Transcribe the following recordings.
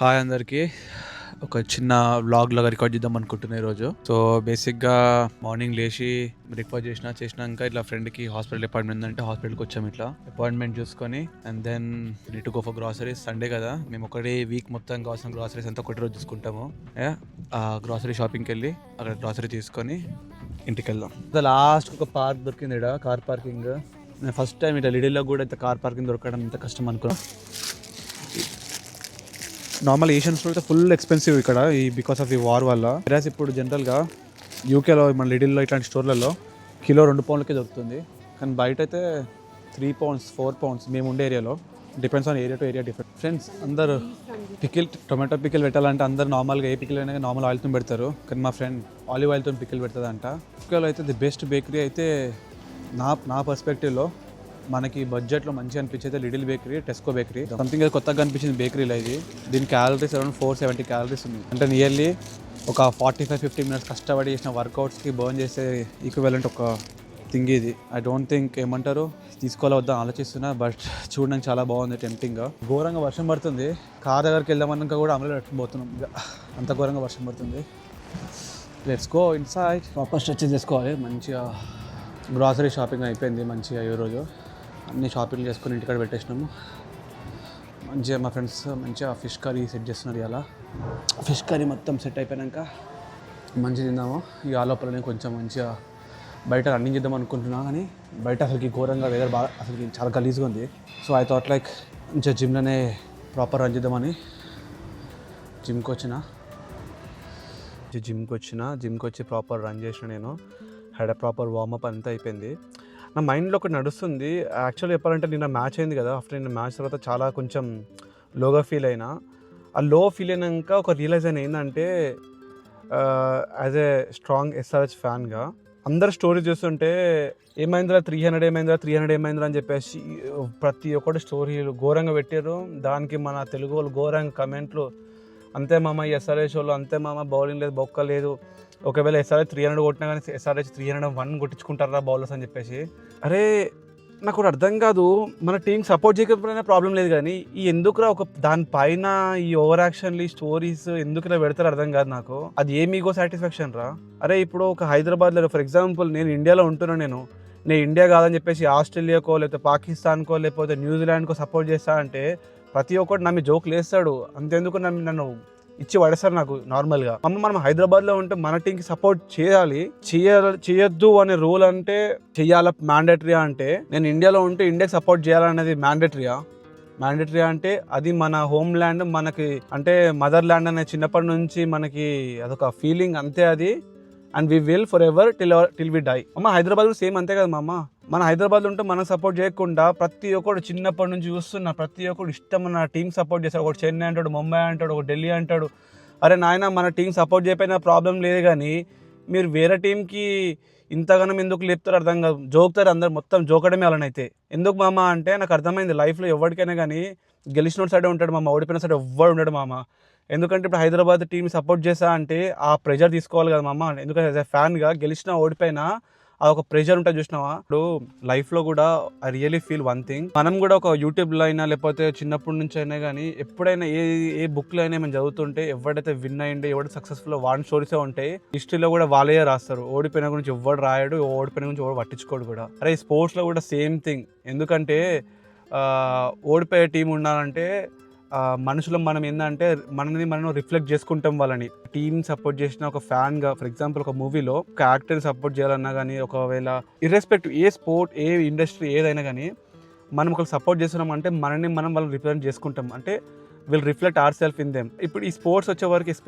Hi అందరికీ. ఒక చిన్న వ్లాగ్ లాగా రికార్డ్ చేద్దాం అనుకుంటున్నా ఈరోజు. సో బేసిక్గా మార్నింగ్ లేచి బ్రేక్ఫాస్ట్ చేసినాక ఇట్లా ఫ్రెండ్కి హాస్పిటల్ అపాయింట్మెంట్ అంటే హాస్పిటల్కి వచ్చాము. ఇట్లా అపాయింట్మెంట్ చూసుకొని and then need to go for groceries. Sunday కదా, మేము ఒకటే వీక్ మొత్తం కావాల్సిన గ్రాసరీస్ అంతా ఒకటి రోజు చూసుకుంటాము. గ్రాసరీ షాపింగ్కి వెళ్ళి అక్కడ గ్రాసరీ తీసుకొని ఇంటికి వెళ్దాం. లాస్ట్ ఒక పార్క్ దొరికింది ఇక్కడ, కార్ పార్కింగ్. నేను ఫస్ట్ టైం ఇట్లా లిడిల్లో కూడా ఇంత కార్ పార్కింగ్ దొరకడం ఇంత కష్టం అనుకున్నాను. నార్మల్ ఏషియన్ స్టోర్ అయితే ఫుల్ ఎక్స్పెన్సివ్ ఇక్కడ ఈ బికాస్ ఆఫ్ ఈ వార్ వల్ల. వెరాస్ ఇప్పుడు జనరల్గా యూకేలో మన లిడిల్లో ఇట్లాంటి స్టోర్లలో కిలో 2 పౌండ్లకే దొరుకుతుంది. కానీ బయట అయితే 3 పౌండ్స్ 4 పౌండ్స్ మేము ఉండే ఏరియాలో. Depends on area to area different. Friends అందరు టొమాటో పికిల్ పెట్టాలంటే అందరు నార్మల్గా ఏ పికిల్ అయినా నార్మల్ ఆయిల్తో పెడతారు. కానీ మా ఫ్రెండ్ ఆలివ్ ఆయిల్తో పికిల్ పెడుతుందంట. యూకేలో అయితే ది బెస్ట్ బేకరీ అయితే నా పర్స్పెక్టివ్లో మనకి బడ్జెట్లో మంచిగా అనిపించేది little bakery, Tesco bakery. Something కొత్తగా అనిపించింది బేకరీలో ఇది. దీని క్యాలరీస్ అరౌండ్ 470 క్యాలరీస్ ఉంది. అంటే నియర్లీ ఒక 45-50 మినిట్స్ కష్టపడి చేసిన వర్కౌట్స్కి బర్న్ చేసే ఈక్వలెంట్ ఒక థింగ్ ఇది. ఐ డోంట్ థింక్ ఏమంటారు తీసుకోవాలా వద్దా ఆలోచిస్తున్నా, బట్ చూడడానికి చాలా బాగుంది టెంప్టింగ్గా. ఘోరంగా వర్షం పడుతుంది. కార్ దగ్గరికి వెళ్దామన్నాక కూడా అమలు పెట్టుకుపోతున్నాం. అంత ఘోరంగా వర్షం పడుతుంది. Let's go inside. Proper stretches చేసుకోవాలి. మంచిగా గ్రాసరీ షాపింగ్ అయిపోయింది మంచిగా ఈరోజు. అన్ని షాపింగ్ చేసుకొని ఇంటికాడ పెట్టేసినాము. మంచిగా మా ఫ్రెండ్స్ మంచిగా ఫిష్ కర్రీ సెట్ చేస్తున్నారు. ఇలా ఫిష్ కర్రీ మొత్తం సెట్ అయిపోయాక మంచిగా తిందాము. ఈ ఆలోపలనే కొంచెం మంచిగా బయట రన్నింగ్ చేద్దాం అనుకుంటున్నా, కానీ బయట అసలుకి ఘోరంగా వెదర్ బాగా అసలుకి చాలా గలీజ్గా ఉంది. సో ఐ థాట్ లైక్ మంచిగా జిమ్లోనే ప్రాపర్ రన్ చేద్దామని జిమ్కి వచ్చి ప్రాపర్ రన్ చేసిన. నేను హెడ్ ప్రాపర్ వార్మప్ అంతా అయిపోయింది. నా మైండ్లో ఒకటి నడుస్తుంది. యాక్చువల్లీ చెప్పాలంటే నిన్న మ్యాచ్ అయింది కదా. ఆఫ్టర్ నిన్న మ్యాచ్ తర్వాత చాలా కొంచెం లోగా ఫీల్ అయినా. ఆ లో ఫీల్ అయినాక ఒక రియలైజ్ అయిన ఏంటంటే, యాజ్ ఏ స్ట్రాంగ్ ఎస్ఆర్హెచ్ ఫ్యాన్గా అందరు స్టోరీ చూస్తుంటే ఏమైందిరా 300 ఏమైందిరా అని చెప్పేసి ప్రతి ఒక్కటి స్టోరీలు ఘోరంగా పెట్టారు. దానికి మన తెలుగు వాళ్ళు ఘోరంగా కమెంట్లు, అంతే మామ ఈ ఎస్ఆర్హెచ్ వాళ్ళు అంతే మామ, బౌలింగ్ లేదు, బొక్క లేదు, ఒకవేళ ఎస్ఆర్హెచ్ 300 కొట్టినా కానీ ఎస్ఆర్హెచ్ 301 కొట్టించుకుంటారా బౌలర్స్ అని చెప్పేసి. అరే నాకు ఒకటి అర్థం కాదు, మన టీం సపోర్ట్ చేయకపోయినా ప్రాబ్లం లేదు, కానీ ఈ ఎందుకురా ఒక దానిపైన ఈ ఓవర్ యాక్షన్లు ఈ స్టోరీస్ ఎందుకురా పెడతారు అర్థం కాదు నాకు. అది ఏ మీగో సాటిస్ఫాక్షన్ రా. అరే ఇప్పుడు ఒక హైదరాబాద్లో ఫర్ ఎగ్జాంపుల్ నేను ఇండియాలో ఉంటున్నా, నేను ఇండియా కాదని చెప్పేసి ఆస్ట్రేలియాకో లేకపోతే పాకిస్తాన్కో లేకపోతే న్యూజిలాండ్కో సపోర్ట్ చేస్తా అంటే ప్రతి ఒక్కటి నమ్మి జోకులు వేస్తాడు. అంతెందుకు నన్ను ఇచ్చి పడేస్తారు నాకు నార్మల్గా. మనం హైదరాబాద్లో ఉంటే మన టీంకి సపోర్ట్ చేయొద్దు అనే రూల్ అంటే చెయ్యాల మ్యాండేటరీయా అంటే, నేను ఇండియాలో ఉంటే ఇండియాకి సపోర్ట్ చేయాలనేది మ్యాండేటరీయా అంటే అది మన హోమ్ ల్యాండ్, మనకి అంటే మదర్ ల్యాండ్ అనే చిన్నప్పటి నుంచి మనకి అదొక ఫీలింగ్ అంతే అది. And we will forever till we die. అమ్మ హైదరాబాద్ సేమ్ అంతే కదా మా అమ్మ. మన హైదరాబాద్లో ఉంటే మనం సపోర్ట్ చేయకుండా ప్రతి ఒక్కడు చిన్నప్పటి నుంచి చూస్తున్నా ప్రతి ఒక్కడు ఇష్టం మన టీం సపోర్ట్ చేస్తాడు. ఒకటి చెన్నై అంటాడు, ముంబై అంటాడు, ఒక ఢిల్లీ అంటాడు. అరే నాయన మన టీం సపోర్ట్ చేయకపోయినా ప్రాబ్లం లేదు, కానీ మీరు వేరే టీంకి ఇంతగానం ఎందుకు లేపుతారు అర్థం కాదు. జోకుతారు అందరు, మొత్తం జోకడమే అలానైతే. ఎందుకు మామ అంటే నాకు అర్థమైంది, లైఫ్లో ఎవరికైనా కానీ గెలిచిన సైడే ఉంటాడు మామ, ఓడిపోయిన సైడ్ ఎవ్వడు ఉండడు మామ. ఎందుకంటే ఇప్పుడు హైదరాబాద్ టీం సపోర్ట్ చేస్తా అంటే ఆ ప్రెజర్ తీసుకోవాలి కదా మామ. ఎందుకంటే యాజ్ ఎ ఫ్యాన్గా గెలిచినా ఓడిపోయినా ఆ ఒక ప్రెషర్ ఉంటుంది చూసినావా. ఇప్పుడు లైఫ్లో కూడా I really feel one thing, మనం కూడా ఒక యూట్యూబ్లో అయినా లేకపోతే చిన్నప్పటి నుంచి అయినా కానీ ఎప్పుడైనా ఏ బుక్లో అయినా మనం చదువుతుంటే ఎవడైతే విన్ అయ్యిండే ఎవడైతే సక్సెస్ఫుల్ వాన్ స్టోరీసే ఉంటాయి. హిస్టరీలో కూడా వాళ్ళే రాస్తారు. ఓడిపోయిన గురించి ఎవడు రాయడు, ఓడిపోయిన గురించి ఎవడు పట్టించుకోడు కూడా. అరే ఈ స్పోర్ట్స్లో కూడా సేమ్ థింగ్. ఎందుకంటే ఓడిపోయే టీం ఉండాలంటే మనుషులు మనం ఏంటంటే మనం రిఫ్లెక్ట్ చేసుకుంటాం వాళ్ళని. టీం సపోర్ట్ చేసిన ఒక ఫ్యాన్గా ఫర్ ఎగ్జాంపుల్ ఒక మూవీలో ఒక యాక్టర్ని సపోర్ట్ చేయాలన్నా కానీ, ఒకవేళ ఇర్రెస్పెక్టివ్ ఏ స్పోర్ట్ ఏ ఇండస్ట్రీ ఏదైనా కానీ మనం ఒకరు సపోర్ట్ చేస్తున్నాం అంటే మనం వాళ్ళని రిప్రజెంట్ చేసుకుంటాం. అంటే will reflect our self in them. ఇప్పుడు ఈ స్పోర్ట్స్ వచ్చే వరకు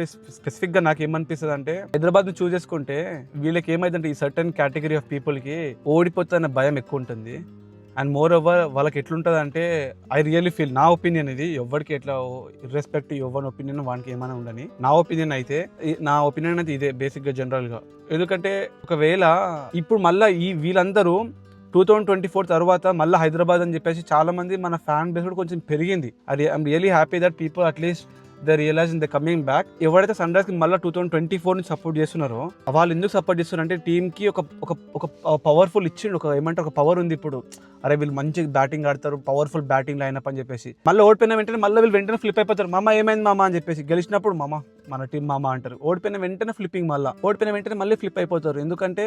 స్పెసిఫిక్గా నాకు ఏమనిపిస్తుంది అంటే, హైదరాబాద్ని చూస్ చేసుకుంటే వీళ్ళకి ఏమైందంటే ఈ సర్టన్ కేటగిరీ ఆఫ్ పీపుల్కి ఓడిపోతున్న భయం ఎక్కువ ఉంటుంది. అండ్ మోర్ ఓవర్ వాళ్ళకి ఎట్లుంటుంది అంటే, ఐ రియల్లీ ఫీల్, నా ఒపీనియన్ ఇది, ఎవరికి ఎట్లా ఇర్రెస్పెక్ట్ ఎవరి ఒపీనియన్ వానికి ఏమైనా ఉండని, నా ఒపీనియన్ అయితే ఇదే బేసిక్గా జనరల్గా. ఎందుకంటే ఒకవేళ ఇప్పుడు మళ్ళీ వీళ్ళందరూ 2024 తర్వాత మళ్ళీ హైదరాబాద్ అని చెప్పేసి చాలా మంది మన ఫ్యాన్ బేస్ కూడా కొంచెం పెరిగింది. అది I'm really happy that people at least they realize they coming back. ఎవరైతే సన్ రైజ్ కి మళ్ళీ 2024 నుంచి సపోర్ట్ చేస్తున్నారో వాళ్ళు ఎందుకు సపోర్ట్ చేస్తున్నారు అంటే టీమ్ కి ఒక పవర్ఫుల్ ఇచ్చిండు, ఒక ఏమంటే ఒక పవర్ ఉంది ఇప్పుడు. అరే వీళ్ళు మంచి బ్యాటింగ్ ఆడతారు, పవర్ఫుల్ బ్యాటింగ్ లైనప్ అని చెప్పేసి. మళ్ళీ ఓడిపోయిన వెంటనే మళ్ళీ వీళ్ళు వెంటనే ఫ్లిప్ అయిపోతారు. మామ ఏమైంది మామ అని చెప్పేసి. గెలిచినప్పుడు మామ మన టీం మామ అంటారు, ఓడిపోయిన వెంటనే ఫ్లిప్పింగ్, మళ్ళీ ఓడిపోయిన వెంటనే మళ్ళీ ఫ్లిప్ అయిపోతారు. ఎందుకంటే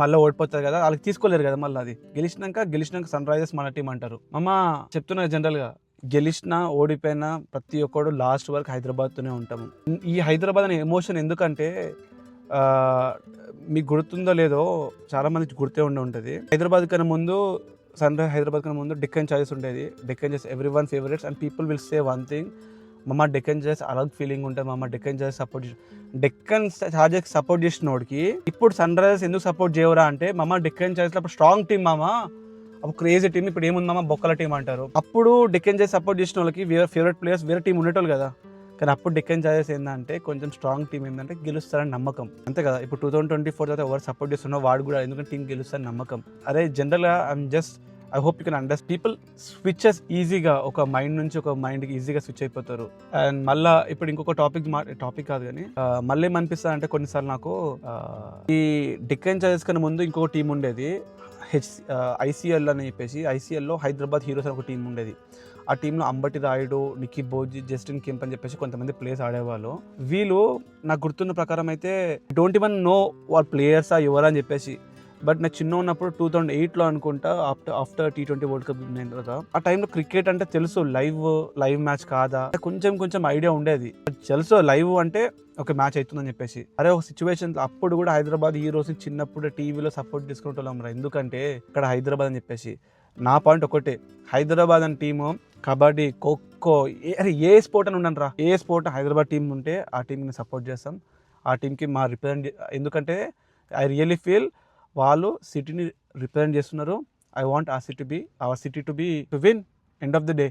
మళ్ళీ ఓడిపోతారు కదా, వాళ్ళకి తీసుకోలేరు కదా మళ్ళీ. అది గెలిచినాక సన్ రైజర్స్ మన టీం అంటారు. మామ చెప్తున్నారు జనరల్ గా, గెలిచినా ఓడిపోయినా ప్రతి ఒక్కడు లాస్ట్ వరకు హైదరాబాద్తోనే ఉంటాము. ఈ హైదరాబాద్ అనే ఎమోషన్ ఎందుకంటే మీకు గుర్తుందో లేదో, చాలా మందికి గుర్తే ఉంటుంది. హైదరాబాద్ కన్నా ముందు సన్ రైజ్ హైదరాబాద్ కన్నా ముందు డెక్కన్ చార్జెస్ ఉండేది. Deccan charges every one favourites and people will say one thing, మమ్మ డెక్కన్ చార్జెస్ అలగ్ ఫీలింగ్ ఉంటుంది. మమ్మ Deccan charges Deccan charges support చేసిన వాడికి ఇప్పుడు సన్ రైజర్స్ ఎందుకు సపోర్ట్ చేయవరా అంటే, మమ్మ డెక్కన్ చార్జెస్ అప్పుడు స్ట్రాంగ్ టీమ్ మామ, అప్పుడు క్రేజీ టీం, ఇప్పుడు ఏముందమ్మా బొక్కల టీం అంటారు. అప్పుడు డెక్కన్ చార్జెస్ సపోర్ట్ చేసిన వాళ్ళకి ఫేవరెట్ ప్లేయర్స్ వేరే టీం ఉండేటోళ్ళు కదా. కానీ అప్పుడు డెక్కన్ చార్జెస్ ఏంటంటే కొంచెం స్ట్రాంగ్ టీం, ఏంటంటే గెలుస్తారని నమ్మకం, అంతే కదా. ఇప్పుడు 2024 తర్వాత ఎవరు సపోర్ట్ చేస్తున్నా వాడు కూడా ఎందుకంటే టీం గెలుస్తారని నమ్మకం. అరే జనరల్గా I hope you can understand. People switches ఈజీగా ఒక మైండ్ నుంచి ఒక మైండ్కి ఈజీగా స్విచ్ అయిపోతారు. అండ్ మళ్ళీ ఇప్పుడు ఇంకొక టాపిక్ కాదు కానీ మళ్ళీ ఏమనిపిస్తుంది అంటే కొన్నిసార్లు నాకు ఈ డెక్కన్ చార్జెస్ కన్నా ముందు ఇంకొక టీం ఉండేది, ఐసీఎల్ అని చెప్పేసి. ఐసీఎల్లో హైదరాబాద్ హీరోస్ అని ఒక టీం ఉండేది. ఆ టీంలో అంబటి రాయుడు, నిక్కీ బోజీ, జస్టిన్ కింప్ అని చెప్పేసి కొంతమంది ప్లేయర్స్ ఆడేవాళ్ళు. వీళ్ళు నాకు గుర్తున్న ప్రకారం అయితే డోంట్ ఈవెన్ నో వాళ్ళ ప్లేయర్సా ఎవరా అని చెప్పేసి. బట్ నాకు చిన్న ఉన్నప్పుడు 2008లో అనుకుంటా, ఆఫ్టర్ T20 వరల్డ్ కప్ అయిన తర్వాత ఆ టైంలో క్రికెట్ అంటే తెలుసు, లైవ్ మ్యాచ్ కాదా కొంచెం ఐడియా ఉండేది. తెలుసు లైవ్ అంటే ఒక మ్యాచ్ అవుతుందని చెప్పేసి. అరే ఒక సిచ్యువేషన్ అప్పుడు కూడా హైదరాబాద్ హీరోస్ చిన్నప్పుడు టీవీలో సపోర్ట్ చేసుకుంటాం రా, ఎందుకంటే ఇక్కడ హైదరాబాద్ అని చెప్పేసి. నా పాయింట్ ఒకటే, హైదరాబాద్ అని టీము కబడ్డీ, ఖోఖో, ఏ స్పోర్ట్ అని ఉండను రా, ఏ స్పోర్ట్ హైదరాబాద్ టీం ఉంటే ఆ టీంని సపోర్ట్ చేస్తాం. ఆ టీంకి మా రిప్రజెంట్, ఎందుకంటే ఐ రియలీ ఫీల్ వాళ్ళు సిటీని రిప్రజెంట్ చేస్తున్నారు. I want hour city to win end of the day.